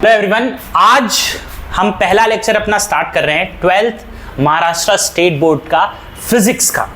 Hello everyone, आज हम पहला लेक्चर अपना स्टार्ट कर रहे हैं 12th महाराष्ट्र स्टेट बोर्ड का फिजिक्स का।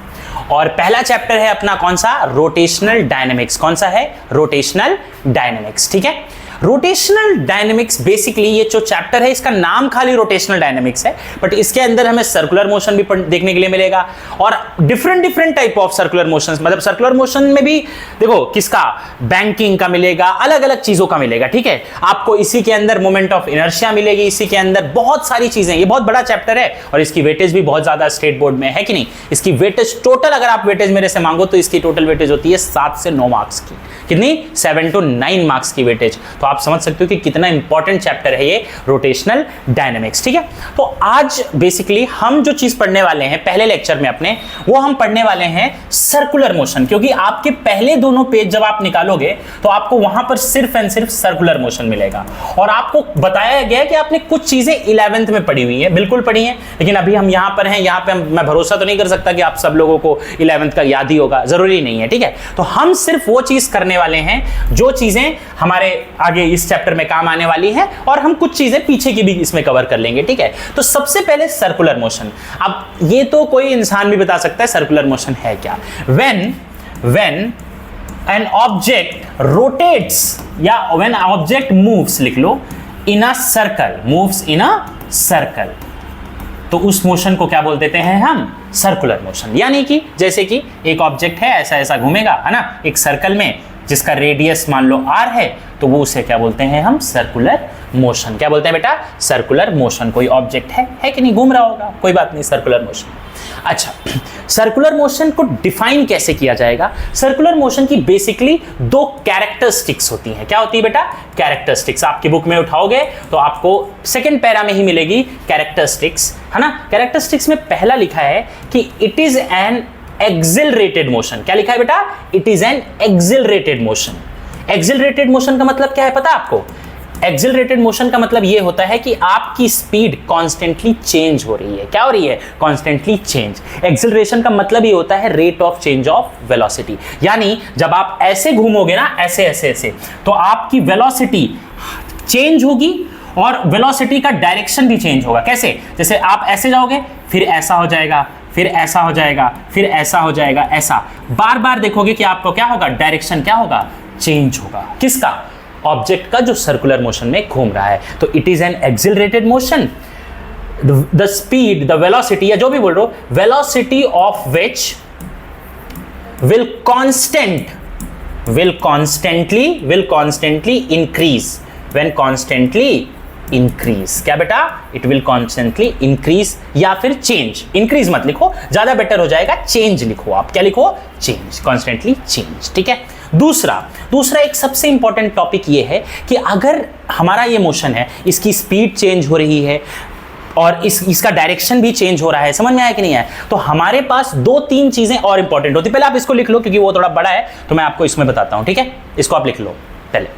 और पहला चैप्टर है अपना कौन सा? Rotational dynamics. कौन सा है? Rotational dynamics. ठीक है, रोटेशनल डायनेमिक्स बेसिकली ये जो चैप्टर है इसका नाम खाली रोटेशनल डायनेमिक्स है, बट इसके अंदर हमें सर्कुलर मोशन भी देखने के लिए मिलेगा और different type of circular motions. मतलब सर्कुलर मोशन में भी देखो किसका, बैंकिंग का मिलेगा, अलग अलग चीजों का मिलेगा। ठीक है, आपको इसी के अंदर मोमेंट ऑफ इनर्शिया मिलेगी, इसी के अंदर बहुत सारी चीजें। ये बहुत बड़ा चैप्टर है और इसकी वेटेज भी बहुत ज्यादा स्टेट बोर्ड में है कि नहीं। इसकी वेटेज टोटल अगर आप वेटेज मेरे से मांगो तो इसकी टोटल वेटेज होती है 7 से 9 मार्क्स की। कितनी? 7 to 9 मार्क्स की वेटेज। तो आप समझ सकते हो कि कितना इंपॉर्टेंट चैप्टर है ये रोटेशनल डायनेमिक्स। ठीक है, तो आज बेसिकली हम जो चीज पढ़ने वाले हैं पहले लेक्चर में अपने, वो हम पढ़ने वाले हैं सर्कुलर मोशन। क्योंकि आपके पहले दोनों पेज जब आप निकालोगे तो आपको वहां पर सिर्फ एंड सिर्फ सर्कुलर मोशन मिलेगा। और आपको बताया गया कि आपने कुछ चीजें 11th में पढ़ी हुई है, बिल्कुल पढ़ी है, लेकिन अभी हम यहां पर हैं, यहां पे मैं भरोसा तो नहीं कर सकता कि आप सब लोगों को 11th का याद ही होगा, जरूरी नहीं है। ठीक है, तो हम सिर्फ वो चीज करने वाले हैं जो चीजें हमारे आगे इस चैप्टर में काम आने वाली है, और हम कुछ चीजें पीछे की भी इसमें कवर कर लेंगे। ठीक है, तो सबसे पहले सर्कुलर मोशन। अब ये तो कोई इंसान भी बता सकता है सर्कुलर मोशन है क्या। when an object rotates या when an object moves, लिख लो, in a circle, moves in a circle, तो उस मोशन को क्या बोल देते हैं हम? Circular motion. यानी कि जैसे कि एक ऑब्जेक्ट है, ऐसा ऐसा घूमेगा, है ना, एक सर्कल में, जिसका रेडियस मान लो r है, तो वो उसे क्या बोलते हैं हम? Circular motion. क्या बोलते हैं बेटा? Circular motion. कोई ऑब्जेक्ट है कि नहीं, घूम रहा होगा, कोई बात नहीं, सर्कुलर मोशन। अच्छा, सर्कुलर मोशन को डिफाइन कैसे किया जाएगा? सर्कुलर मोशन की बेसिकली 2 कैरेक्टरिस्टिक्स होती हैं। क्या होती है बेटा? कैरेक्टरिस्टिक्स। आपकी बुक में उठाओगे तो आपको सेकंड पैरा में ही मिलेगी कैरेक्टरिस्टिक्स, है ना। कैरेक्टरिस्टिक्स में पहला लिखा है कि it is an accelerated motion. क्या लिखा है बेटा? It is an accelerated motion. Accelerated motion का मतलब क्या है पता है आपको? एक्सिलरेटेड मोशन का मतलब यह होता है कि आपकी स्पीड कॉन्स्टेंटली चेंज हो रही है। क्या हो रही है? Constantly change. एक्सिलरेशन का मतलब ये होता है rate of change of velocity. यानी जब आप ऐसे घूमोगे ना, ऐसे ऐसे ऐसे, तो आपकी वेलोसिटी चेंज होगी और वेलोसिटी का डायरेक्शन भी चेंज होगा। कैसे? जैसे आप ऐसे जाओगे, फिर ऐसा हो जाएगा, फिर ऐसा हो जाएगा, फिर ऐसा हो जाएगा, ऐसा बार बार देखोगे कि आपको क्या होगा? डायरेक्शन क्या होगा? चेंज होगा। किसका? ऑब्जेक्ट का, जो सर्कुलर मोशन में घूम रहा है। तो it is an accelerated motion. The speed, the velocity, या जो भी बोल रहे हो, velocity of which will constantly increase when constantly increase. क्या बेटा? इट विल कॉन्स्टेंटली इंक्रीज या फिर चेंज। इंक्रीज मत लिखो, ज्यादा बेटर हो जाएगा, चेंज लिखो आप। क्या लिखो? Change, constantly change. ठीक है, दूसरा एक सबसे इंपॉर्टेंट टॉपिक ये है कि अगर हमारा ये मोशन है, इसकी स्पीड चेंज हो रही है और इसका डायरेक्शन भी चेंज हो रहा है, समझ में आया कि नहीं आया, तो हमारे पास 2-3 चीजें और इंपॉर्टेंट होती है। पहले आप इसको लिख लो क्योंकि वो थोड़ा बड़ा है, तो मैं आपको इसमें बताता हूं। ठीक है, इसको आप लिख लो पहले।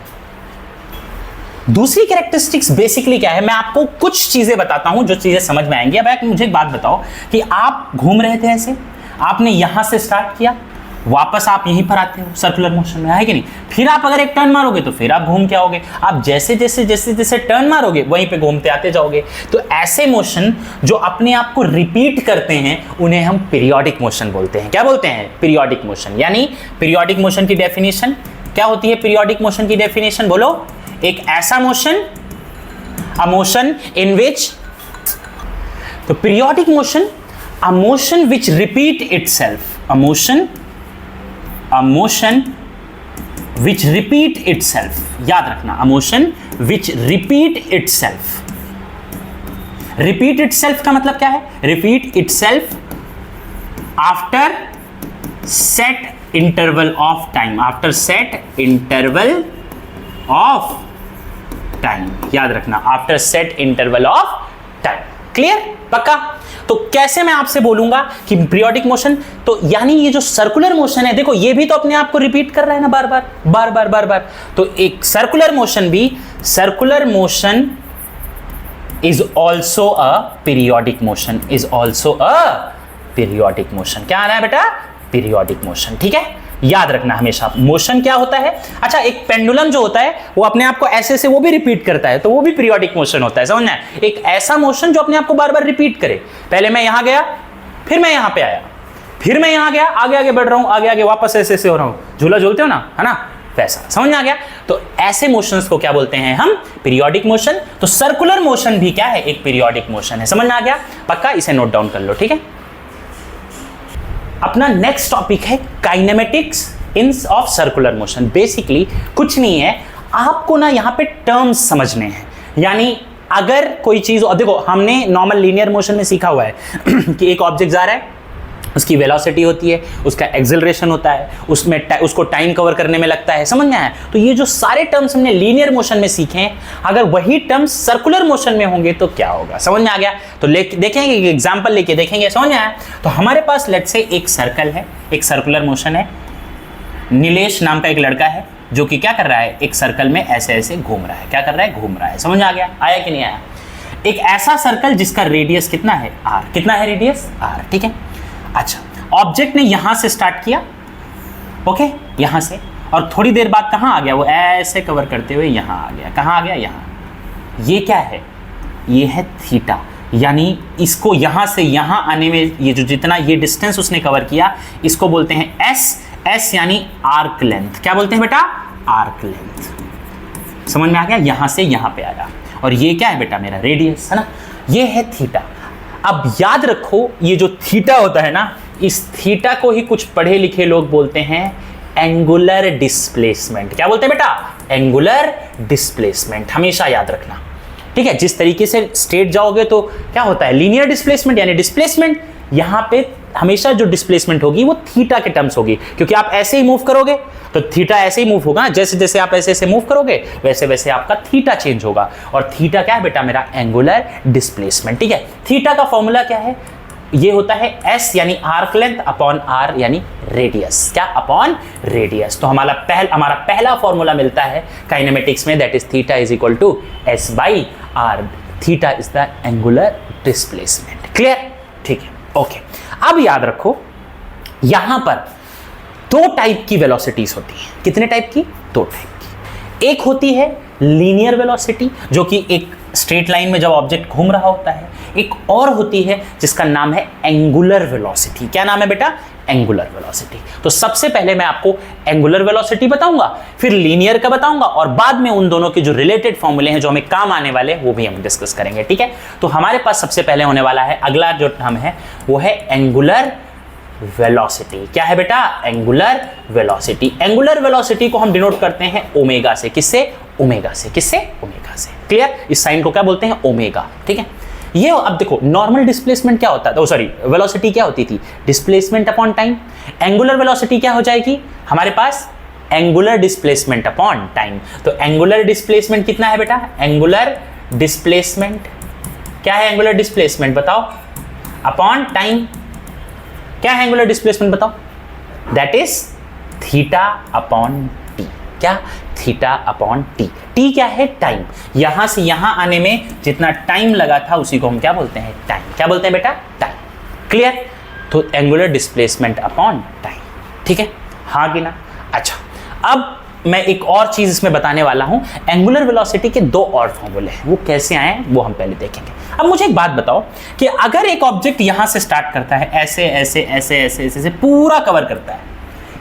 दूसरी कैरेक्टरिस्टिक्स बेसिकली क्या है, मैं आपको कुछ चीजें बताता हूं जो चीजें समझ में आएंगी। अब मुझे एक बात बताओ कि आप घूम रहे थे ऐसे, आपने यहां से स्टार्ट किया, वापस आप यहीं पर आते हो सर्कुलर मोशन में, है कि नहीं। फिर आप अगर एक टर्न मारोगे तो फिर आप घूम के आओगे। आप जैसे जैसे टर्न मारोगे वहीं पे घूमते आते जाओगे। तो ऐसे मोशन जो अपने आप को रिपीट करते हैं उन्हें हम पीरियोडिक मोशन बोलते हैं। क्या बोलते हैं? Periodic motion. यानी पीरियोडिक मोशन की डेफिनेशन क्या होती है? पीरियोडिक मोशन की डेफिनेशन बोलो। एक ऐसा मोशन, अ मोशन इन विच, तो periodic motion, a motion which repeat itself, a motion which repeat itself। याद रखना, a motion which repeat itself। repeat itself का मतलब क्या है? repeat itself after set interval of time, after set interval of time। याद रखना, after set interval of time। Clear? पक्का? तो कैसे मैं आपसे बोलूंगा कि पीरियोडिक मोशन, तो यानी ये जो सर्कुलर मोशन है, देखो ये भी तो अपने आप को रिपीट कर रहा है ना, बार बार। तो एक सर्कुलर मोशन भी, circular motion is also a periodic motion, is also a periodic motion. क्या आ रहा है बेटा? Periodic motion. ठीक है, याद रखना हमेशा मोशन क्या होता है। अच्छा, एक पेंडुलम जो होता है वो अपने आप को ऐसे से वो भी रिपीट करता है, तो वो भी पीरियोडिक मोशन होता है, समझना है। एक ऐसा मोशन जो अपने आप को बार बार रिपीट करे, पहले मैं यहां गया, फिर मैं यहां पे आया, फिर मैं यहां गया, आगे आगे बढ़ रहा हूं, आगे आगे वापस ऐसे ऐसे हो रहा हूं, झूला झूलते हो ना, है ना, वैसा, समझ में आ गया। तो ऐसे मोशंस को क्या बोलते हैं हम, पीरियोडिक मोशन। तो सर्कुलर मोशन भी क्या है, एक पीरियोडिक मोशन है, समझ में आ गया, पक्का, इसे नोट डाउन कर लो, ठीक है। अपना नेक्स्ट टॉपिक है kinematics in of circular motion. Basically कुछ नहीं है, आपको ना यहां पे टर्म्स समझने हैं, यानी अगर कोई चीज, और देखो हमने नॉर्मल लीनियर मोशन में सीखा हुआ है कि एक ऑब्जेक्ट जा रहा है, उसकी वेलोसिटी होती है, उसका एक्सेलरेशन होता है, उसमें उसको टाइम कवर करने में लगता है, समझ में आया। तो ये जो सारे टर्म्स हमने लीनियर मोशन में सीखे हैं, अगर वही टर्म्स सर्कुलर मोशन में होंगे तो क्या होगा, समझ में आ गया। तो देखेंगे, एक एग्जांपल लेके देखेंगे, समझ में आया। तो हमारे पास लेट्स से एक सर्कल है, एक सर्कुलर मोशन है, नीलेश नाम का एक लड़का है जो कि क्या कर रहा है, एक सर्कल में ऐसे ऐसे घूम रहा है, क्या कर रहा है, घूम रहा है, समझ में आ गया, आया कि नहीं आया। एक ऐसा सर्कल जिसका रेडियस कितना है, r, कितना है रेडियस, r, ठीक है। अच्छा, ऑब्जेक्ट ने यहां से स्टार्ट किया, ओके, यहां से, और थोड़ी देर बाद कहां आ गया, वो ऐसे कवर करते हुए यहां आ गया, कहां आ गया, यहां। ये क्या है, ये है थीटा, यानी इसको यहां से यहां आने में ये जो जितना ये डिस्टेंस उसने कवर किया, इसको बोलते हैं s, s यानी आर्क लेंथ, क्या बोलते हैं बेटा, आर्क लेंथ, समझ में आ गया। यहां से यहां पे आया, और ये क्या है बेटा, मेरा रेडियस है ना, ये है थीटा। अब याद रखो, ये जो थीटा होता है ना, इस थीटा को ही कुछ पढ़े लिखे लोग बोलते हैं एंगुलर डिस्प्लेसमेंट। क्या बोलते हैं बेटा, एंगुलर डिस्प्लेसमेंट, हमेशा याद रखना, ठीक है। जिस तरीके से स्ट्रेट जाओगे तो क्या होता है, लीनियर डिस्प्लेसमेंट यानी डिस्प्लेसमेंट, यहां पे हमेशा जो डिस्प्लेसमेंट होगी वो थीटा के टर्म्स होगी, क्योंकि आप ऐसे ही मूव करोगे तो थीटा ऐसे ही मूव होगा, जैसे जैसे आप ऐसे ऐसे मूव करोगे वैसे वैसे आपका थीटा चेंज होगा। और थीटा क्या है बेटा, मेरा एंगुलर डिस्प्लेसमेंट, ठीक है। थीटा का फॉर्मूला क्या है, ये होता है s यानी आर्क लेंथ अपॉन r यानी रेडियस, क्या, अपॉन रेडियस। तो हमारा पहला फॉर्मूला मिलता है काइनेमेटिक्स में, that is theta is equal to s by r। Theta is the angular displacement, clear, ठीक है, ओके। अब याद रखो, यहां पर दो टाइप की वेलोसिटीज होती हैं, कितने टाइप की, दो टाइप की। एक होती है लीनियर वेलोसिटी, जो कि एक स्ट्रेट लाइन में जब ऑब्जेक्ट घूम रहा होता है। एक और होती है जिसका नाम है एंगुलर वेलोसिटी। क्या नाम है बेटा, एंगुलर वेलोसिटी। तो सबसे पहले मैं आपको एंगुलर वेलोसिटी बताऊंगा, फिर लीनियर का बताऊंगा, और बाद में उन दोनों के जो रिलेटेड फॉर्मूले हैं जो हमें काम आने वाले हैं वो भी हम डिस्कस करेंगे, ठीक है। तो हमारे पास सबसे पहले होने वाला है, अगला जो टर्म है वो है एंगुलर वेलोसिटी। क्या है बेटा, एंगुलर वेलोसिटी। एंगुलर वेलोसिटी को हम डिनोट करते हैं ओमेगा से, किससे, ओमेगा से, किससे, ओमेगा से, क्लियर। इस साइन को क्या बोलते हैं, ओमेगा, ठीक है। ये अब देखो, नॉर्मल डिस्प्लेसमेंट क्या होता है, सॉरी, वेलोसिटी क्या होती थी, displacement upon time. Angular velocity क्या हो जाएगी हमारे पास, एंगुलर डिस्प्लेसमेंट अपॉन टाइम। तो एंगुलर डिस्प्लेसमेंट कितना है बेटा, एंगुलर डिस्प्लेसमेंट क्या है, एंगुलर डिस्प्लेसमेंट बताओ, अपॉन टाइम। क्या है एंगुलर डिस्प्लेसमेंट बताओ, that is theta upon T. क्या, थीटा अपॉन टी। टी क्या है, टाइम। यहां से यहां आने में जितना टाइम लगा था उसी को हम क्या बोलते हैं, टाइम। क्या बोलते हैं बेटा, टाइम, क्लियर। तो एंगुलर डिस्प्लेसमेंट अपॉन टाइम, ठीक है, हाँ कि ना। अच्छा, अब मैं एक और चीज इसमें बताने वाला हूं, एंगुलर वेलोसिटी के दो और फॉर्मूले हैं, वो कैसे आए वो हम पहले देखेंगे। अब मुझे एक बात बताओ कि अगर एक ऑब्जेक्ट यहां से स्टार्ट करता है, ऐसे ऐसे ऐसे ऐसे ऐसे, ऐसे पूरा कवर करता है,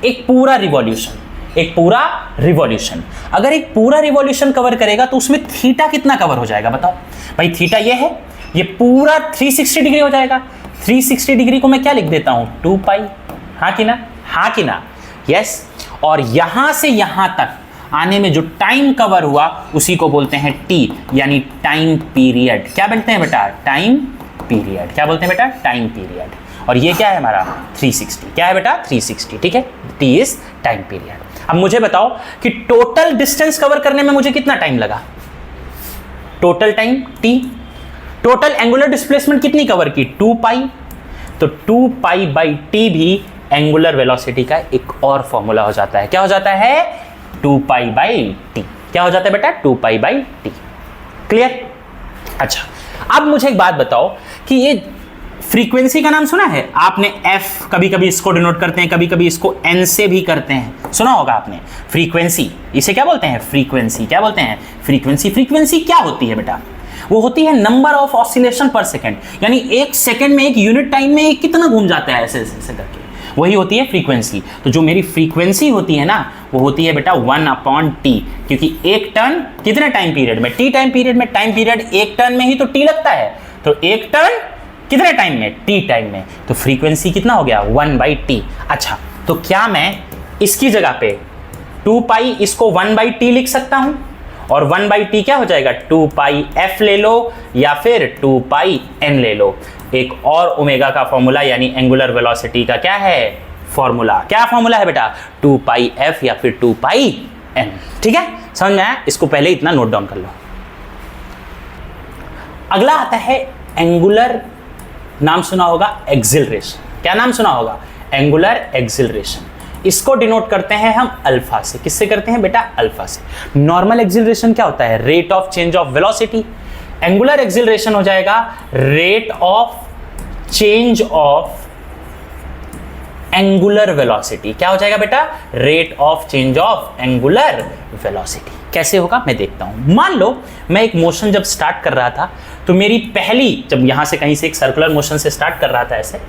एक पूरा रिवॉल्यूशन, एक पूरा रिवॉल्यूशन, अगर एक पूरा रिवॉल्यूशन कवर करेगा तो उसमें थीटा कितना कवर हो जाएगा बताओ भाई। थीटा ये है, ये पूरा 360 डिग्री हो जाएगा। 360 डिग्री को मैं क्या लिख देता हूं, 2 पाई, हाँ कि ना, हाँ कि ना, यस। और यहां से यहां तक आने में जो टाइम कवर हुआ उसी को बोलते हैं टी, यानी टाइम पीरियड। क्या बोलते हैं बेटा, टाइम पीरियड। क्या बोलते हैं बेटा, टाइम पीरियड। और ये क्या है हमारा 360, क्या है बेटा 360, ठीक है। T is time period. अब मुझे बताओ कि टोटल डिस्टेंस कवर करने में मुझे कितना टाइम लगा, total time T. Total angular displacement कितनी कवर की, 2 पाई। तो 2 पाई बाई टी भी एंगुलर वेलोसिटी का एक और फॉर्मूला हो जाता है। क्या हो जाता है, 2 पाई बाई टी। क्या हो जाता है बेटा, 2 पाई बाई टी, क्लियर। अच्छा, अब मुझे एक बात बताओ कि ये फ्रीक्वेंसी का नाम सुना है आपने? एफ कभी कभी इसको डिनोट करते हैं, कभी कभी इसको एन से भी करते हैं, सुना होगा आपने। फ्रीक्वेंसी, इसे क्या बोलते हैं? फ्रीक्वेंसी। क्या बोलते हैं? फ्रीक्वेंसी। फ्रीक्वेंसी क्या होती है बेटा? वो होती है नंबर ऑफ ऑसिलेशन पर सेकेंड, यानी एक सेकेंड में, एक यूनिट टाइम में एक कितना घूम जाता है ऐसे ऐसे करके, वही होती है फ्रीक्वेंसी। तो जो मेरी फ्रीक्वेंसी होती है ना, वो होती है बेटा 1/t, क्योंकि एक टर्न कितने टाइम पीरियड में? t टाइम पीरियड में। टाइम पीरियड एक टर्न में ही तो t लगता है, तो एक टर्न कितने टाइम में? t टाइम में। तो फ्रीक्वेंसी कितना हो गया? 1/t। अच्छा, तो क्या मैं इसकी जगह पे 2π इसको 1/t लिख सकता हूं? और 1/t क्या हो जाएगा? 2πf ले लो या फिर 2πn ले लो। एक और ओमेगा का फॉर्मूला यानी एंगुलर वेलोसिटी का क्या है फॉर्मूला? क्या फॉर्मूला है बेटा? 2πf या फिर 2πn। ठीक है, समझ में आया? इसको पहले इतना नोट डाउन कर लो। अगला आता है एंगुलर, नाम सुना होगा एक्सिलरेशन। क्या नाम सुना होगा? Angular acceleration. इसको डिनोट करते हैं हम अल्फा से। किससे करते हैं बेटा? अल्फा से। नॉर्मल एक्सिलरेशन क्या होता है? Rate of change of velocity. Angular acceleration हो जाएगा rate of change of angular velocity. क्या हो जाएगा बेटा? Rate of change of angular velocity. कैसे होगा मैं देखता हूं। मान लो मैं एक मोशन जब स्टार्ट कर रहा था, तो मेरी पहली, जब यहां से कहीं से एक सर्कुलर मोशन से स्टार्ट कर रहा था ऐसे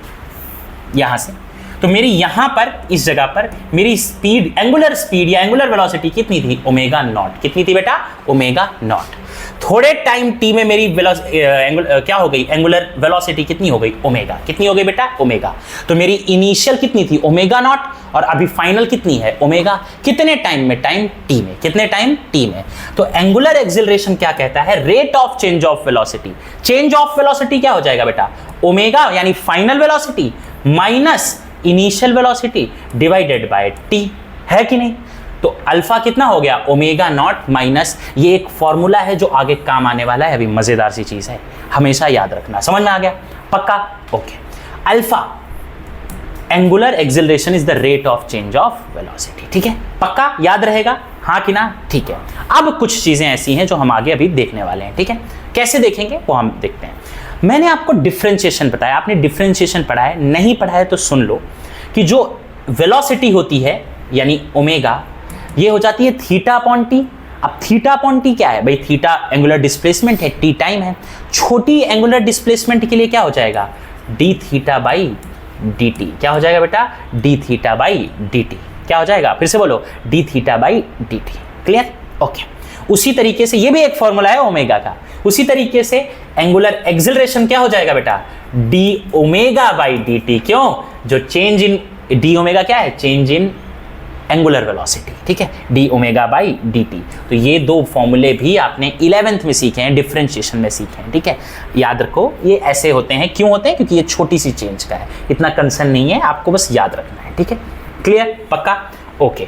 यहां से, तो मेरी यहां पर इस जगह पर मेरी स्पीड, एंगुलर स्पीड या एंगुलर वेलोसिटी कितनी थी? Omega naught. कितनी थी बेटा? Omega naught. थोड़े टाइम t में मेरी क्या हो गई? एंगुलर वेलोसिटी कितनी हो गई? ओमेगा। कितनी हो गई बेटा? ओमेगा। तो मेरी इनिशियल कितनी थी? ओमेगा नॉट, और अभी फाइनल कितनी है? ओमेगा। कितने टाइम में? टाइम t में। कितने टाइम? t में। तो एंगुलर एक्सिलरेशन क्या कहता है? Rate of change of velocity. Change of velocity क्या हो जाएगा बेटा? ओमेगा यानी final velocity minus initial velocity divided by t, है कि नहीं? तो अल्फा कितना हो गया? ओमेगा नॉट माइनस, ये एक फॉर्मूला है जो आगे काम आने वाला है, अभी मजेदार सी चीज है, हमेशा याद रखना। समझ में आ गया? पक्का? Okay. Alpha, angular acceleration is the rate of change of velocity. ठीक है, पक्का याद रहेगा? हाँ कि ना? ठीक है। अब कुछ चीजें ऐसी हैं जो हम आगे अभी देखने वाले हैं। ठीक है, कैसे देखेंगे वो हम देखते हैं। मैंने आपको डिफरेंशिएशन बताया, आपने डिफरेंशिएशन पढ़ा है? नहीं पढ़ा है तो सुन लो कि जो वेलोसिटी होती है यानी ओमेगा, ये हो जाती है थीटा अपॉन टी। अब थीटा अपॉन टी क्या है भाई? थीटा एंगुलर डिस्प्लेसमेंट है, टी टाइम है। छोटी एंगुलर डिस्प्लेसमेंट के लिए क्या हो जाएगा? D theta by D T. क्या हो जाएगा बेटा? D theta by D T. क्या हो जाएगा? फिर से बोलो, D theta by D T. Clear? Okay. उसी तरीके से ये भी एक फॉर्मूला है ओमेगा का। उसी तरीके से एंगुलर एक्सिलरेशन क्या हो जाएगा बेटा? D omega by D T. क्यों? जो चेंज इन डी ओमेगा क्या है? Change in angular velocity. ठीक है, D omega by D T. तो ये दो फॉर्मूले भी आपने 11th में सीखे हैं, डिफरेंशिएशन में सीखे हैं। ठीक है, याद रखो ये ऐसे होते हैं। क्यों होते हैं? क्योंकि ये छोटी सी चेंज का है, इतना कंसर्न नहीं है, आपको बस याद रखना है। ठीक है, क्लियर? पक्का? ओके।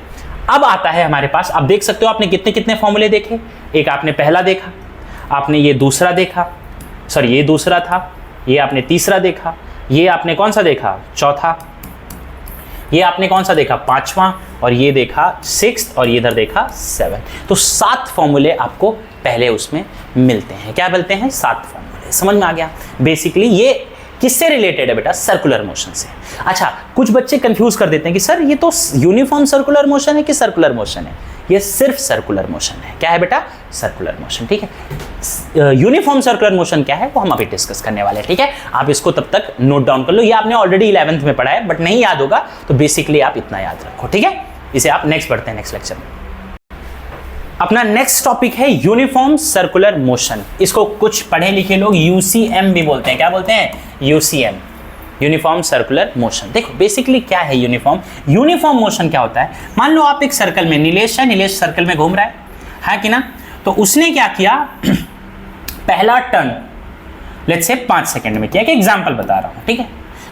अब आता है हमारे पास, आप देख सकते हो आपने कितने कितने फॉर्मूले देखे। एक आपने पहला देखा, आपने ये दूसरा देखा, सॉरी ये दूसरा था, ये आपने तीसरा देखा, ये आपने कौन सा देखा? चौथा, ये आपने कौन सा देखा? पांचवा, और ये देखा 6th, और ये इधर देखा 7। तो 7 फॉर्मूले आपको पहले उसमें मिलते हैं। क्या मिलते हैं? 7 फॉर्मूले। समझ में आ गया? बेसिकली ये किससे रिलेटेड है बेटा? सर्कुलर मोशन से। अच्छा, कुछ बच्चे कंफ्यूज कर देते हैं कि सर ये तो यूनिफॉर्म सर्कुलर मोशन है कि सर्कुलर मोशन है? ये सिर्फ सर्कुलर मोशन है। क्या है बेटा? Circular motion. ठीक है, यूनिफॉर्म सर्कुलर मोशन क्या है वो हम अभी डिस्कस करने वाले हैं। ठीक है, आप इसको तब तक नोट डाउन कर लो। ये आपने ऑलरेडी 11th में पढ़ा है, बट नहीं याद होगा तो बेसिकली आप इतना याद रखो। ठीक है, इसे आप नेक्स्ट पढ़ते हैं नेक्स्ट लेक्चर में। अपना नेक्स्ट टॉपिक है यूनिफॉर्म सर्कुलर मोशन। इसको कुछ पढ़े लिखे लोग यूसीएम भी बोलते हैं। क्या बोलते हैं? UCM, uniform circular motion. देखो बेसिकली क्या है यूनिफॉर्म? यूनिफॉर्म मोशन क्या होता है? मान लो आप एक सर्कल में, नीलेश है, नीलेश सर्कल में घूम रहा है कि ना? तो उसने क्या किया, पहला टर्न लेट्स से 5 सेकंड में किया, कि एग्जांपल बता रहा हूं। ठीक है,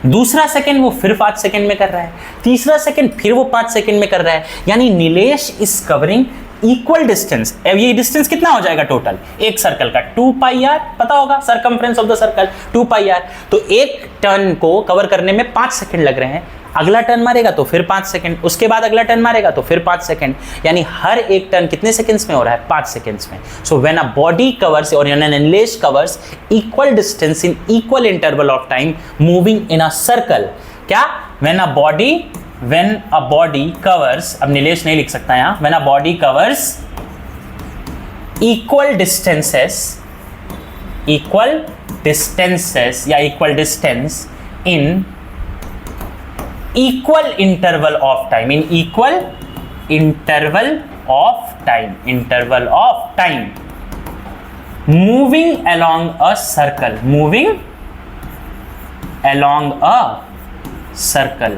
दूसरा सेकंड वो फिर 5 सेकंड में कर रहा है, तीसरा सेकंड फिर वो 5 सेकंड में कर रहा है, यानी Nilesh is covering equal distance. अब ये डिस्टेंस कितना हो जाएगा टोटल एक सर्कल का? 2πr, पता होगा circumference of the circle 2πr। तो एक टर्न को कवर करने में 5 सेकंड लग रहे हैं। अगला टर्न मारेगा तो फिर 5 सेकंड, उसके बाद अगला टर्न मारेगा तो फिर 5 सेकंड, यानी हर एक टर्न कितने सेकंड्स में हो रहा है? 5 सेकंड्स में। So when a body covers और एन Nilesh covers equal distance in equal interval of time moving in a circle, क्या? व्हेन अ बॉडी कवर्स, अब निलेश नहीं लिख सकता यहां, when a body covers equal distances या equal distance in equal interval of time, in equal interval of time moving along a circle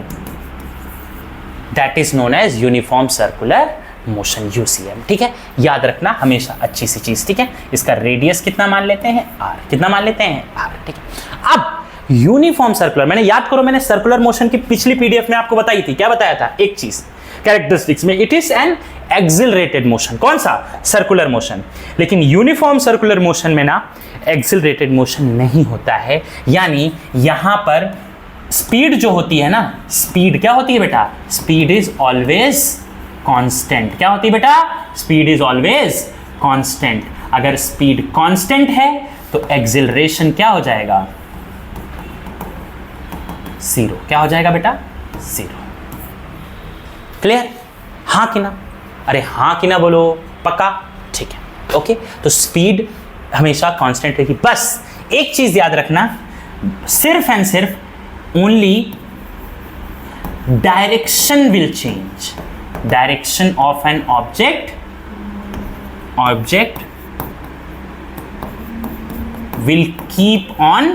that is known as uniform circular motion, UCM. ठीक है, याद रखना हमेशा अच्छी सी चीज। ठीक है, इसका रेडियस कितना मान लेते हैं? आर। कितना मान लेते हैं? आर। ठीक है, अब यूनिफॉर्म सर्कुलर, मैंने याद करो, मैंने सर्कुलर मोशन की पिछली पीडीएफ में आपको बताई थी, क्या बताया था? एक चीज कैरेक्टरिस्टिक्स में, it is an accelerated motion. कौन सा? Circular motion. लेकिन यूनिफॉर्म सर्कुलर मोशन में ना एक्सिलरेटेड मोशन नहीं होता है, यानी यहां पर स्पीड जो होती है ना, स्पीड क्या होती है बेटा? Speed is always constant. क्या होती है बेटा? Speed is always constant. अगर स्पीड कांस्टेंट है तो एक्सिलरेशन क्या हो जाएगा? जीरो। क्या हो जाएगा बेटा? जीरो। क्लियर? हाँ कि ना? अरे हाँ कि ना बोलो, पक्का? ठीक है, ओके। तो स्पीड हमेशा कांस्टेंट रहेगी। बस एक चीज याद रखना, सिर्फ एंड सिर्फ only direction will change. Direction of an object will keep on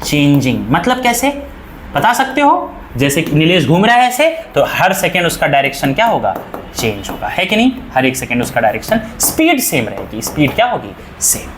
changing। मतलब कैसे बता सकते हो? जैसे कि नीलेश घूम रहा है ऐसे, तो हर सेकेंड उसका डायरेक्शन क्या होगा? चेंज होगा, है कि नहीं? हर एक सेकेंड उसका डायरेक्शन, स्पीड सेम रहेगी। स्पीड क्या होगी? सेम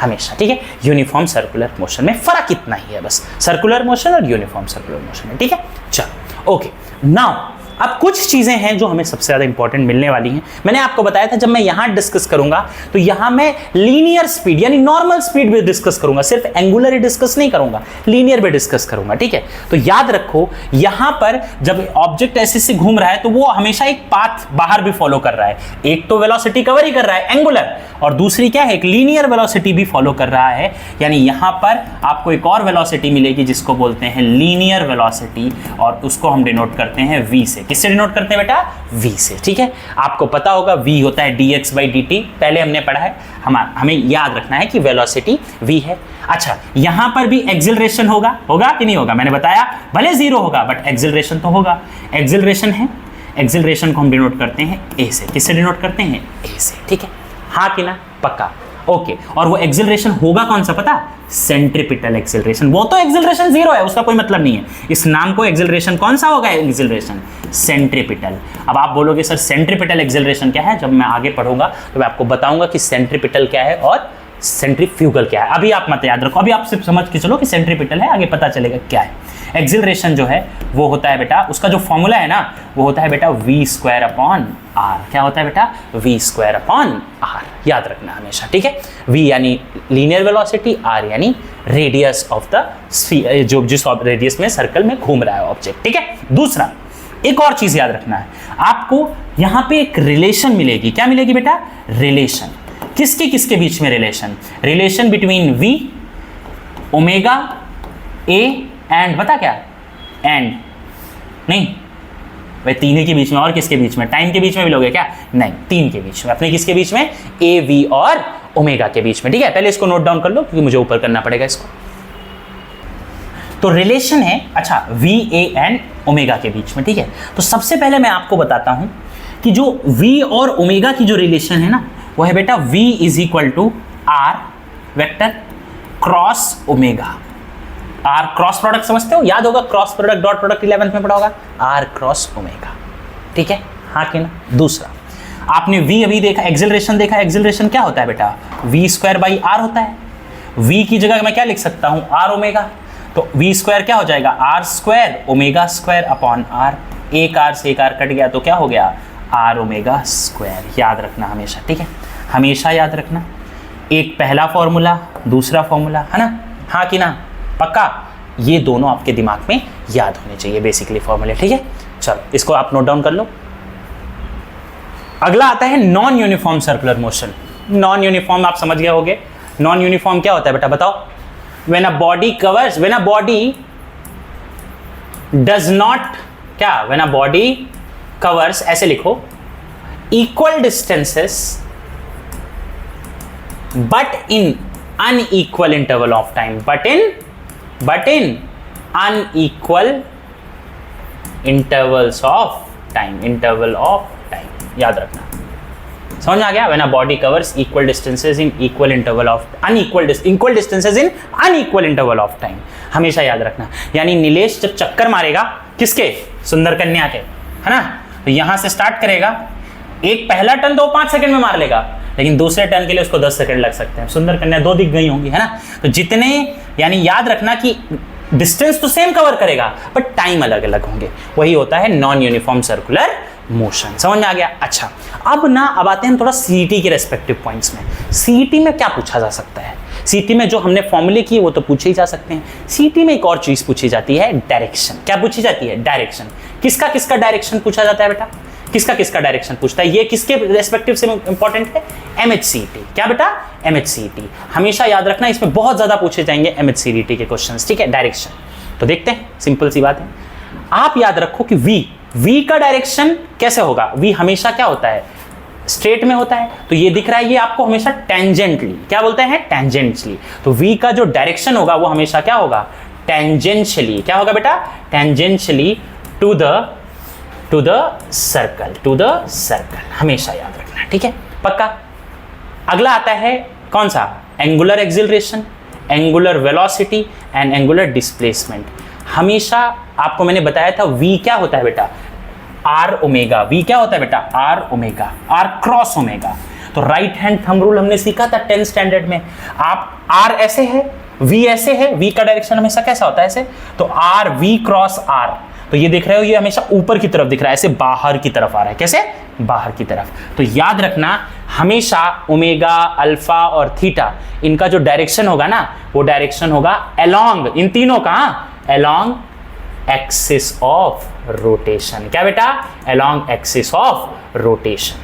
हमेशा। ठीक है, यूनिफॉर्म सर्कुलर मोशन में फर्क इतना ही है बस, सर्कुलर मोशन और यूनिफॉर्म सर्कुलर मोशन है। ठीक है, चलो ओके। नाउ अब कुछ चीजें हैं जो हमें सबसे ज्यादा इंपॉर्टेंट मिलने वाली हैं। मैंने आपको बताया था जब मैं यहां डिस्कस करूंगा तो यहां मैं लीनियर स्पीड यानी नॉर्मल स्पीड भी डिस्कस करूंगा, सिर्फ एंगुलर ही डिस्कस नहीं करूंगा, लीनियर भी डिस्कस करूंगा। ठीक है, तो याद रखो यहां पर जब ऑब्जेक्ट ऐसे से घूम रहा है तो वो हमेशा एक पाथ बाहर भी फॉलो कर रहा है। एक तो वेलोसिटी कवर ही कर रहा है एंगुलर, और दूसरी क्या है? एक लीनियर वेलोसिटी भी फॉलो कर रहा है। यानी यहां पर आपको एक और वेलोसिटी मिलेगी जिसको बोलते हैं लीनियर वेलोसिटी, और उसको हम डिनोट करते हैं v से। किससे डिनोट करते हैं बेटा? v से। ठीक है, आपको पता होगा v होता है dx/dt, पहले हमने पढ़ा है। हमें याद रखना है कि वेलोसिटी v है। अच्छा, यहां पर भी एक्सिलरेशन होगा कि नहीं होगा? मैंने बताया भले जीरो होगा बट एक्सिलरेशन तो होगा। एक्सिलरेशन है, एक्सिलरेशन को हम डिनोट करते हैं a से। किससे डिनोट करते हैं? a से। ठीक है, हाँ कि ना? पक्का, ओके। और वो एक्सिलरेशन होगा कौन सा पता? Centripetal acceleration. वो तो एक्सिलरेशन जीरो है, उसका कोई मतलब नहीं है। इस नाम को एक्सिलरेशन कौन सा होगा? Acceleration centripetal. अब आप बोलोगे सर सेंट्रीपिटल एक्सिलरेशन क्या है? जब मैं आगे पढ़ूंगा तो मैं आपको बताऊंगा कि सेंट्रीपिटल क्या है और सेंट्रीफ्यूगल क्या है। अभी आप मत याद रखो, अभी आप सिर्फ समझ के चलो कि सेंट्रीपिटल है, आगे पता चलेगा क्या है। एक्सिलरेशन जो है वो होता है बेटा, उसका जो फॉर्मूला है ना वो होता है बेटा v²/r। क्या होता है बेटा? v²/r। याद रखना हमेशा। ठीक है, v यानी लीनियर वेलोसिटी, r यानी रेडियस ऑफ द जो जिस रेडियस में सर्कल में घूम रहा है ऑब्जेक्ट। ठीक है, दूसरा एक और चीज याद रखना है आपको, यहां पे एक रिलेशन मिलेगी। क्या मिलेगी बेटा? रिलेशन। किसके किसके बीच में relation? Relation between v, omega, a and, बता क्या? एंड नहीं भाई, तीन ही के बीच में। और किसके बीच में? टाइम के बीच में भी लोगे क्या? नहीं, तीन के बीच में। अपने किसके बीच में? ए, वी और ओमेगा के बीच में। ठीक है, पहले इसको नोट डाउन कर लो क्योंकि मुझे ऊपर करना पड़ेगा इसको। तो रिलेशन है, अच्छा, वी, ए एंड ओमेगा के बीच में। ठीक है, तो सबसे पहले मैं आपको बताता हूं कि जो वी और ओमेगा की जो रिलेशन है ना वो है बेटा v = r vector cross omega. r cross product समझते हो? याद होगा cross product, dot product 11th में पढ़ा होगा। r cross omega. ठीक है, हाँ कि ना? दूसरा आपने v अभी देखा, एक्सिलरेशन देखा। एक्सिलरेशन क्या होता है बेटा? v²/r होता है। v की जगह मैं क्या लिख सकता हूं? r omega. तो v² क्या हो जाएगा? r² ओमेगा² r। एक r से एक r कट गया तो क्या हो गया? r ओमेगा²। याद रखना हमेशा। ठीक है, हमेशा याद रखना। एक पहला फॉर्मूला, दूसरा फॉर्मूला, है ना? हाँ कि ना? पक्का? ये दोनों आपके दिमाग में याद होने चाहिए बेसिकली फॉर्मूले, ठीक है। चलो इसको आप नोट डाउन कर लो। अगला आता है non uniform circular motion. Non uniform आप समझ गए होंगे। नॉन यूनिफॉर्म क्या होता है बेटा बताओ? When a body covers, when a body does not, क्या, व्हेन अ बॉडी कवर्स, ऐसे लिखो, equal distances but in unequal interval of time, but in unequal intervals of time, interval of time, याद रखना। समझ में आ गया? When a body covers equal distances in equal interval of equal distances in unequal interval of time, हमेशा याद रखना। यानी नीलेश जब चक्कर मारेगा किसके, सुंदर कन्या के, है ना, तो यहां से स्टार्ट करेगा, एक पहला टर्न तो 5 सेकंड में मार लेगा, लेकिन दूसरे टर्न के लिए उसको 10 सेकंड लग सकते हैं। सुंदर कन्या 2 दिख गई होंगी, है ना। तो जितने, यानी याद रखना कि डिस्टेंस तो सेम कवर करेगा बट टाइम अलग अलग होंगे, वही होता है नॉन यूनिफॉर्म सर्कुलर मोशन। समझ में आ गया? अच्छा, अब आते हैं थोड़ा सीईटी के रेस्पेक्टिव पॉइंट्स में। सीईटी में क्या पूछा जा सकता है? सीईटी में जो हमने फॉर्मूले किए वो तो पूछे ही जा सकते हैं। सीईटी में एक और चीज पूछी जाती है, डायरेक्शन। क्या पूछी जाती है? डायरेक्शन। किसका किसका डायरेक्शन पूछा जाता है बेटा? किसका किसका डायरेक्शन पूछता है? ये किसके रेस्पेक्टिव से इंपॉर्टेंट है? एमएचसीईटी। क्या बेटा? एमएचसीईटी। हमेशा याद रखना, इसमें बहुत ज्यादा पूछे जाएंगे एमएचसीईटी के क्वेश्चंस, ठीक है। डायरेक्शन तो देखते हैं, सिंपल सी बात है। आप याद रखो कि वी का डायरेक्शन कैसे होगा? वी हमेशा क्या होता है? स्ट्रेट में होता है। तो ये दिख रहा है, ये आपको हमेशा टेंजेंटली, क्या बोलते हैं? टेंजेंटली। तो वी का जो डायरेक्शन होगा वो हमेशा क्या होगा? टेंजेंशियली। क्या होगा बेटा? टेंजेंशियली टू द सर्कल, हमेशा याद रखना, ठीक है, पक्का। अगला आता है कौन सा? Angular acceleration, angular velocity and angular displacement. हमेशा आपको मैंने बताया था वी क्या होता है बेटा? R omega. वी क्या होता है बेटा? R omega, r cross omega. तो राइट हैंड थंब रूल हमने सीखा था 10th स्टैंडर्ड में। आप आर ऐसे है, वी ऐसे है, वी का डायरेक्शन हमेशा कैसा होता है? ऐसे। तो आर वी क्रॉस आर, तो ये देख रहे हो, ये हमेशा ऊपर की तरफ दिख रहा है, ऐसे बाहर की तरफ आ रहा है। कैसे? बाहर की तरफ। तो याद रखना, हमेशा ओमेगा, अल्फा और थीटा, इनका जो डायरेक्शन होगा ना, वो डायरेक्शन होगा अलोंग, इन तीनों का अलोंग एक्सिस ऑफ रोटेशन। क्या बेटा? Along axis of rotation.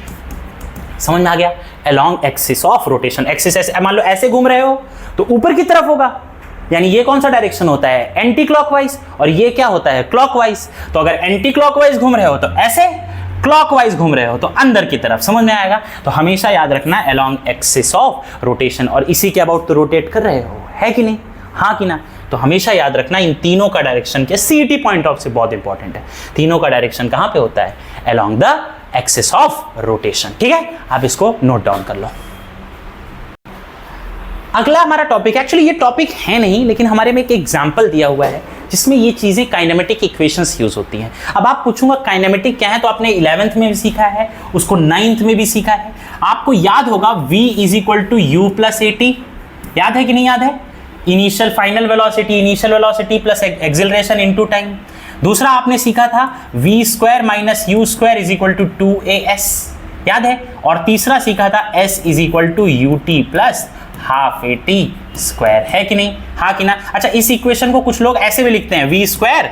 समझ में आ गया? Along axis of rotation. Axis ऐसे, मान लो ऐसे घूम रहे हो तो ऊपर की तरफ होगा, यानी ये कौन सा डायरेक्शन होता है? Anti clockwise. और ये क्या होता है? क्लॉकवाइज। तो अगर एंटी क्लॉकवाइज घूम रहे हो तो ऐसे, क्लॉकवाइज घूम रहे हो तो अंदर की तरफ। समझ में आएगा? तो हमेशा याद रखना अलोंग एक्सिस ऑफ रोटेशन। और इसी के अबाउट तो रोटेट कर रहे हो, है कि नहीं? हाँ कि ना? तो हमेशा याद रखना इन तीनों का डायरेक्शन के सीईटी पॉइंट ऑफ से बहुत इंपॉर्टेंट है। तीनों का डायरेक्शन कहां पे होता है? Along the axis of rotation, ठीक है। आप इसको नोट डाउन कर लो। अगला हमारा टॉपिक, एक्चुअली ये टॉपिक है नहीं, लेकिन हमारे में एक एग्जाम्पल दिया हुआ है जिसमें ये चीजें काइनेमेटिक इक्वेशंस यूज होती हैं। अब आप पूछूंगा काइनेमेटिक क्या है, तो आपने 11th में भी सीखा है, उसको 9th में भी सीखा है। आपको याद होगा v = u + at, याद है कि नहीं याद है? Initial final velocity, initial velocity plus acceleration into time. दूसरा आपने सीखा था v² - u² = 2as, याद है? और तीसरा सीखा था s = ut + ½ at², है कि नहीं? हाँ कि ना? अच्छा, इस इक्वेशन को कुछ लोग ऐसे भी लिखते हैं, v²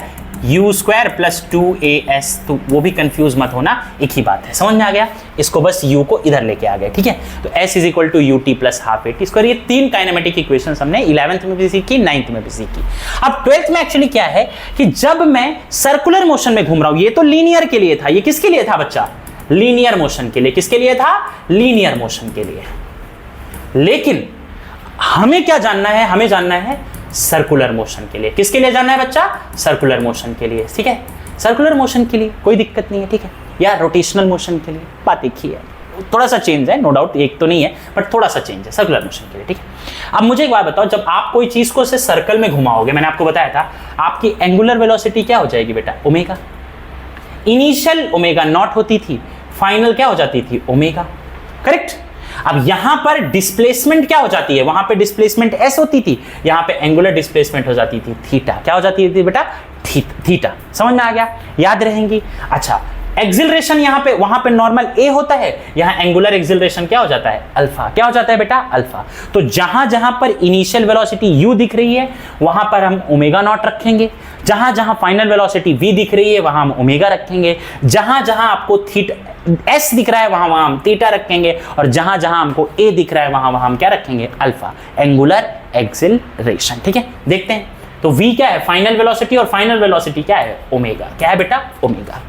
u² + 2as, तो वो भी कंफ्यूज मत होना, एक ही बात है। समझ में आ गया? इसको बस u को इधर लेके आ गए, ठीक है। तो s = ut + ½ at²। ये 3 काइनेमेटिक इक्वेशंस हमने 11th में भी सीखी, 9th में भी सीखी। अब 12th में एक्चुअली क्या है कि जब मैं सर्कुलर मोशन में घूम रहा हूं, ये तो लीनियर के लिए था, ये किसके लिए था बच्चा? लीनियर मोशन के लिए। किसके लिए था? लीनियर मोशन के लिए। लेकिन हमें क्या जानना है? हमें जानना है सर्कुलर मोशन के लिए। किसके लिए जानना है बच्चा? सर्कुलर मोशन के लिए, ठीक है। सर्कुलर मोशन के लिए कोई दिक्कत नहीं है, ठीक है। या रोटेशनल मोशन के लिए, बात एक ही है, थोड़ा सा चेंज है, नो डाउट, एक तो नहीं है बट थोड़ा सा चेंज है सर्कुलर मोशन के लिए, ठीक है। अब मुझे एक बात बताओ, जब आप कोई चीज को से सर्कल में घुमाओगे, मैंने आपको बताया था आपकी एंगुलर वेलोसिटी क्या हो जाएगी बेटा? ओमेगा। इनिशियल ओमेगा नॉट होती थी, फाइनल क्या हो जाती थी? Omega, correct. अब यहां पर डिस्प्लेसमेंट क्या हो जाती है? वहां पे डिस्प्लेसमेंट s होती थी, यहां पे एंगुलर डिस्प्लेसमेंट हो जाती थी थीटा। क्या हो जाती थी बेटा? थीटा। समझ में आ गया? याद रहेंगी? अच्छा, एक्सिलरेशन यहाँ पे वहां पे नॉर्मल ए होता है, यहाँ एंगुलर एक्सिलरेशन क्या हो जाता है? अल्फा। क्या हो जाता है बेटा? अल्फा। तो जहां जहां पर इनिशियल वेलोसिटी u दिख रही है वहां पर हम ओमेगा नॉट रखेंगे, जहां जहां फाइनल वेलोसिटी v दिख रही है वहां हम ओमेगा रखेंगे, जहां जहां आपको थीटा s दिख रहा है वहां वहां हम थीटा रखेंगे, और जहां जहां हमको a दिख रहा है वहां वहां हम क्या रखेंगे? Alpha, angular acceleration. ठीक है, देखते हैं। तो v क्या है? फाइनल वेलोसिटी, और फाइनल वेलोसिटी क्या है? ओमेगा। क्या है बेटा? ओमेगा।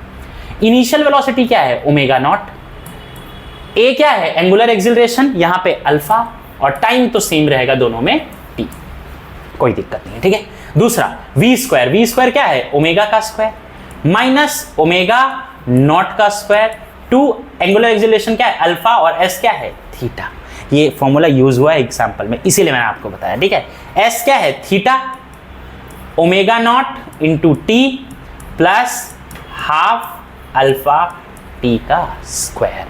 इनिशियल वेलोसिटी क्या है? Omega naught. ए क्या है? एंगुलर एक्सिलरेशन, यहां पे अल्फा, और टाइम तो सेम रहेगा दोनों में टी, कोई दिक्कत नहीं है। ठीक है, दूसरा वी स्क्वायर। वी स्क्वायर क्या है? ओमेगा का स्क्वायर माइनस ओमेगा नॉट का स्क्वायर टू एंगुलर एक्सिलरेशन क्या है? अल्फा, और एस क्या है? थीटा। ये फॉर्मूला यूज हुआ है एग्जांपल में, इसीलिए मैंने आपको बताया। ठीक है, एस क्या है? Theta, omega naught into T plus half alpha T का स्क्वायर,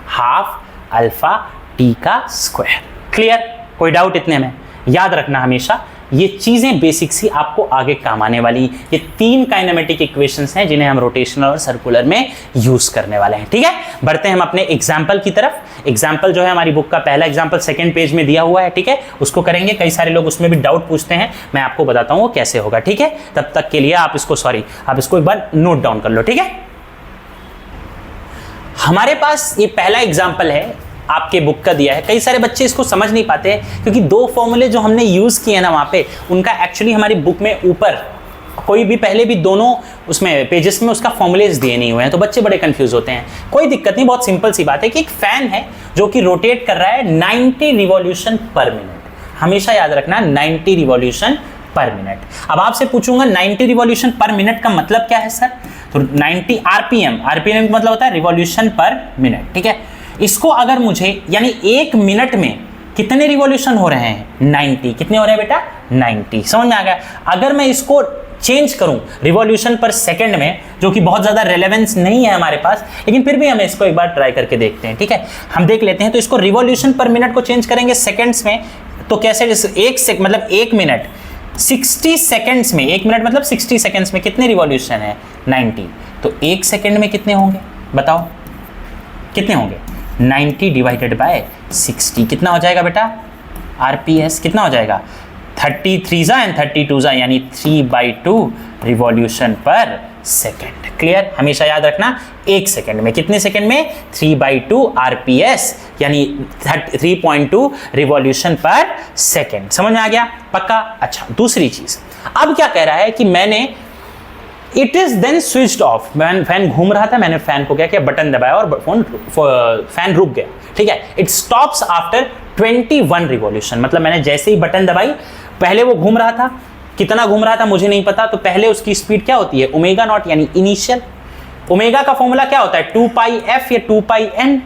हाफ अल्फा टी का स्क्वायर। क्लियर? कोई डाउट इतने में? याद रखना हमेशा ये चीजें बेसिक सी आपको आगे काम आने वाली। ये 3 काइनेमेटिक इक्वेशंस हैं जिन्हें हम रोटेशनल और सर्कुलर में यूज करने वाले हैं। ठीक है, बढ़ते हैं हम अपने एग्जाम्पल की तरफ। एग्जाम्पल जो है हमारी बुक का पहला एग्जाम्पल सेकंड पेज में दिया हुआ है। ठीक है, उसको करेंगे। कई सारे लोग उसमें भी डाउट पूछते हैं, मैं आपको बताता हूं वो कैसे होगा। ठीक है, तब तक के लिए आप इसको एक बार नोट डाउन कर लो। ठीक है, हमारे पास ये पहला एग्जाम्पल है, आपके बुक का दिया है। कई सारे बच्चे इसको समझ नहीं पाते हैं क्योंकि 2 फॉर्मूले जो हमने यूज किए ना वहां पे, उनका एक्चुअली हमारी बुक में ऊपर कोई भी पहले भी दोनों उसमें पेजेस में उसका फॉर्मूलेज दिए नहीं हुए हैं, तो बच्चे बड़े कंफ्यूज होते हैं। कोई दिक्कत नहीं, बहुत सिंपल सी बात है कि एक फैन है जो कि रोटेट कर रहा है 90 रिवॉल्यूशन पर मिनट। हमेशा याद रखना 90 रिवॉल्यूशन पर मिनट। अब आपसे पूछूंगा 90 रिवॉल्यूशन पर मिनट का मतलब क्या है सर? तो 90 आरपीएम, आरपीएम का मतलब होता है रिवॉल्यूशन पर मिनट। ठीक है, इसको अगर मुझे यानी 1 मिनट में कितने रिवॉल्यूशन हो रहे हैं? 90। कितने हो रहे हैं बेटा? 90। समझ में आ गया? अगर मैं इसको चेंज करूं रिवॉल्यूशन पर सेकंड में, जो कि बहुत ज्यादा रेलेवेंस नहीं है हमारे पास, लेकिन फिर भी हम इसको एक बार ट्राई करके देखते हैं। ठीक है, हम देख लेते हैं। तो इसको रिवॉल्यूशन पर मिनट को चेंज करेंगे सेकंड्स में, तो कैसे? मतलब 1 मिनट 60 सेकंड्स में, 1 मिनट मतलब 60 सेकंड्स में कितने रिवॉल्यूशन है? 90। तो 1 सेकंड में कितने होंगे बताओ? कितने होंगे? 90 डिवाइडेड बाय 60 कितना हो जाएगा बेटा? आरपीएस कितना हो जाएगा? 33 एंड 32 यानी 3/2 रिवॉल्यूशन पर सेकेंड। क्लियर? हमेशा याद रखना 1 सेकेंड में, कितने सेकेंड में? 3/2 आरपीएस यानी 3.2 रिवॉल्यूशन पर सेकेंड। समझ में आ गया? पक्का? अच्छा, दूसरी चीज अब क्या कह रहा है कि मैंने it is then switched off. Fan घूम रहा था, मैंने फैन को क्या किया? बटन दबाया और फैन रुक गया। ठीक है, इट स्टॉप्स आफ्टर 21 रिवॉल्यूशन। मतलब मैंने जैसे ही बटन दबाई, पहले वो घूम रहा था, कितना घूम रहा था मुझे नहीं पता, तो पहले उसकी स्पीड क्या होती है? ओमेगा नॉट यानी इनिशियल। ओमेगा का फॉर्मूला क्या होता है? 2πf या 2πn,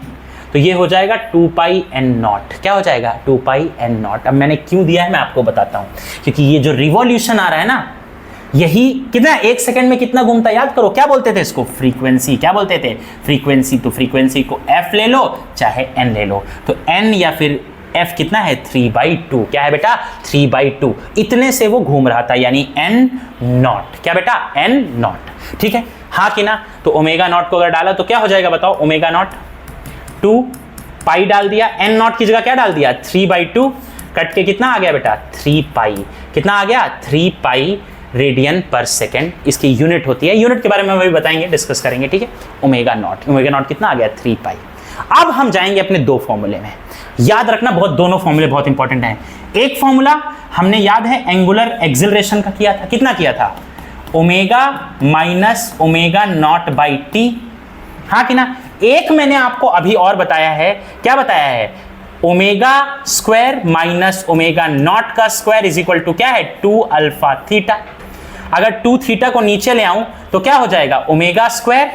तो ये हो जाएगा 2πn नॉट। क्या हो जाएगा? 2πn not. अब मैंने क्यों दिया है मैं आपको बताता हूं, क्योंकि ये जो रिवॉल्यूशन आ रहा है ना, यही कितना 1 सेकंड में कितना घूमता है? याद करो, क्या बोलते थे इसको? फ्रीक्वेंसी। क्या बोलते थे? फ्रीक्वेंसी। तो फ्रीक्वेंसी को f ले लो चाहे n ले लो, तो n या फिर f कितना है? 3/2। क्या है बेटा? 3/2। इतने से वो घूम रहा था यानी n नॉट। क्या बेटा? n not. ठीक है, हाँ कि ना? तो ओमेगा नॉट को अगर डाला तो क्या हो जाएगा बताओ? ओमेगा नॉट 2 पाई डाल दिया, n नॉट की जगह क्या डाल दिया? 3/2, कट के कितना आ गया बेटा? 3 पाई। कितना आ गया? 3 पाई रेडियन पर सेकेंड इसकी यूनिट होती है। यूनिट के बारे में हम अभी बताएंगे, डिस्कस करेंगे। ठीक है, ओमेगा नॉट। ओमेगा नॉट कितना आ गया? 3 पाई। अब हम जाएंगे अपने 2 फॉर्मूले में। याद रखना दोनों फॉर्मूले बहुत इंपॉर्टेंट हैं। एक फॉर्मूला हमने याद है एंगुलर एक्सिलरेशन का किया था। कितना किया था? Omega minus omega not by T. हाँ कि ना? एक मैंने आपको अभी और बताया है। क्या बताया है? Omega square minus omega naught का स्क्वायर इज इक्वल टू क्या है? 2 अल्फा थीटा। अगर 2 थीटा को नीचे ले आऊं तो क्या हो जाएगा? Omega square.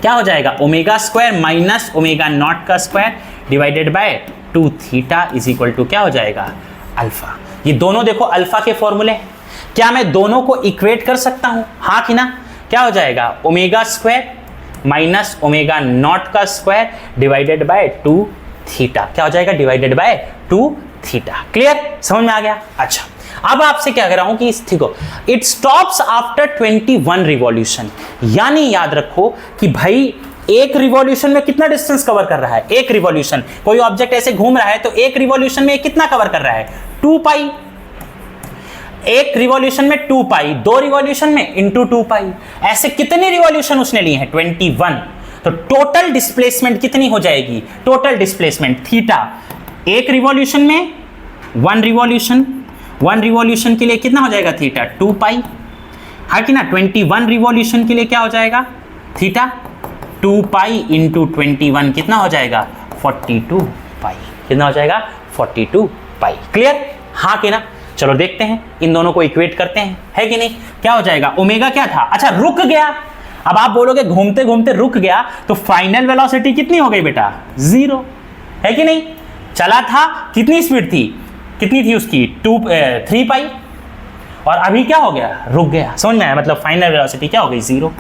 क्या हो जाएगा? Omega square minus omega naught का square divided by 2 theta is equal to क्या हो जाएगा? अल्फा। ये दोनों देखो अल्फा के फॉर्मूले। क्या मैं दोनों को इक्वेट कर सकता हूं? हाँ कि ना? क्या हो जाएगा? Omega square minus omega naught का स्क्वायर डिवाइडेड बाय 2 थीटा। क्या हो जाएगा? Divided by 2 theta. क्लियर? समझ में आ गया? अच्छा, अब आपसे क्या कह रहा हूं कि देखो, इट स्टॉप्स आफ्टर 21 रिवॉल्यूशन, यानी याद रखो कि भाई एक रिवॉल्यूशन में कितना डिस्टेंस कवर कर रहा है, एक रिवॉल्यूशन, कोई ऑब्जेक्ट ऐसे घूम रहा है तो एक रिवॉल्यूशन में कितना कवर कर रहा है, 2 पाई, एक रिवॉल्यूशन में 2 पाई, 2 रिवॉल्यूशन में इंटू 2 पाई, ऐसे कितने रिवॉल्यूशन उसने लिए हैं, 21। तो टोटल डिस्प्लेसमेंट कितनी हो जाएगी, टोटल डिस्प्लेसमेंट थीटा, एक रिवॉल्यूशन में 1 रिवॉल्यूशन के लिए कितना हो जाएगा थीटा, 2 पाई, हाँ कि ना, 21 रिवॉल्यूशन के लिए क्या हो जाएगा थीटा, 2 पाई इंटू 21 कितना हो जाएगा, 42 पाई, कितना हो जाएगा 42 पाई। क्लियर, हाँ कि ना। चलो देखते हैं, इन दोनों को इक्वेट करते हैं, है कि नहीं। क्या हो जाएगा, ओमेगा क्या था, अच्छा रुक गया। अब आप बोलोगे घूमते घूमते रुक गया, तो फाइनल वेलोसिटी कितनी हो गई बेटा, 0, है कि नहीं। चला था, कितनी स्पीड थी, कितनी थी उसकी, 3 पाई, और अभी क्या हो गया, रुक गया। समझ में आया, मतलब फाइनल वेलोसिटी क्या हो गई, 0।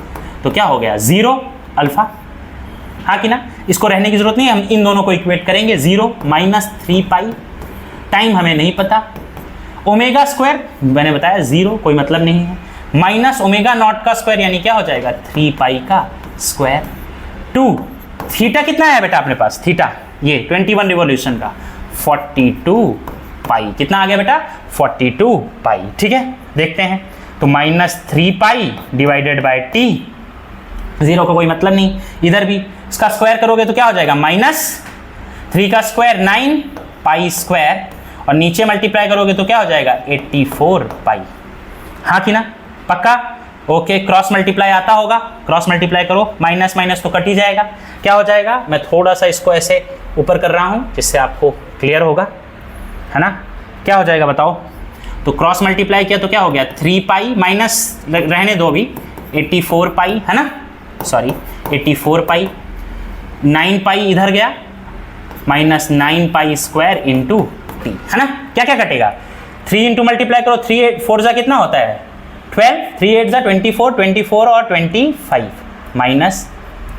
तो क्या हो गया, 0 अल्फा, हाँ कि ना। इसको रहने की जरूरत नहीं, हम इन दोनों को इक्वेट करेंगे, 0 माइनस 3 पाई, टाइम हमें नहीं पता, ओमेगा स्क्वायर मैंने बताया 0, कोई मतलब नहीं है, माइनस ओमेगा नॉट का स्क्वायर, यानी क्या हो जाएगा 3 पाई का स्क्वायर, 2 थीटा कितना है बेटा अपने पास, थीटा ये 21 रिवॉल्यूशन का 42 पाई, कितना आ गया बेटा 42 पाई। ठीक है, देखते हैं, तो minus 3 pi divided by T, 0 का कोई मतलब नहीं, इधर भी इसका स्क्वायर करोगे तो क्या हो जाएगा, माइनस 3 का स्क्वायर 9 पाई स्क्वायर, और नीचे मल्टीप्लाई करोगे तो क्या हो जाएगा 84 पाई, हाँ कि ना, पक्का। ओके, क्रॉस मल्टीप्लाई आता होगा, क्रॉस मल्टीप्लाई करो, माइनस माइनस तो कट ही जाएगा, क्या हो जाएगा, मैं थोड़ा सा इसको ऐसे ऊपर कर रहा हूँ जिससे आपको क्लियर होगा, है ना। क्या हो जाएगा बताओ, तो क्रॉस मल्टीप्लाई किया तो क्या हो गया 3 पाई, माइनस रहने दो अभी, 84 पाई, है ना, सॉरी 84 पाई, 9 पाई इधर गया, minus 9 pi square into T, है ना। क्या क्या कटेगा, 3 इंटू मल्टीप्लाई करो, 3 4 जा कितना होता है 12, 3 8 जा 24, 24 और 25, minus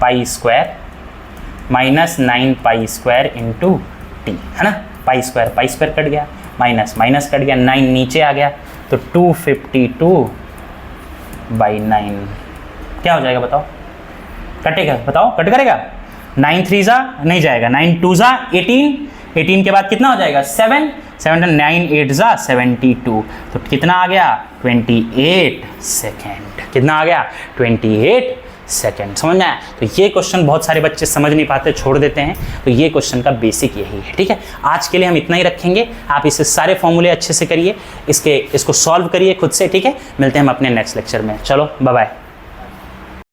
pi square, minus 9 pi square into T, है ना। पाई स्क्वायर कट गया, माइनस माइनस कट गया, 9 नीचे आ गया, तो 252/9 क्या हो जाएगा बताओ, कटेगा, बताओ कट करेगा, 9 3 जा नहीं जाएगा, 9 2 जा 18, 18 के बाद कितना हो जाएगा 7, 9 8 जा 72, तो कितना आ गया 28 सेकेंड, कितना आ गया 28 सेकेंड। समझ में आया। तो ये क्वेश्चन बहुत सारे बच्चे समझ नहीं पाते, छोड़ देते हैं, तो ये क्वेश्चन का बेसिक यही है। ठीक है, आज के लिए हम इतना ही रखेंगे, आप इससे सारे फॉर्मूले अच्छे से करिए, इसको सॉल्व करिए खुद से। ठीक है, मिलते हैं हम अपने नेक्स्ट लेक्चर में, चलो बाय बाय।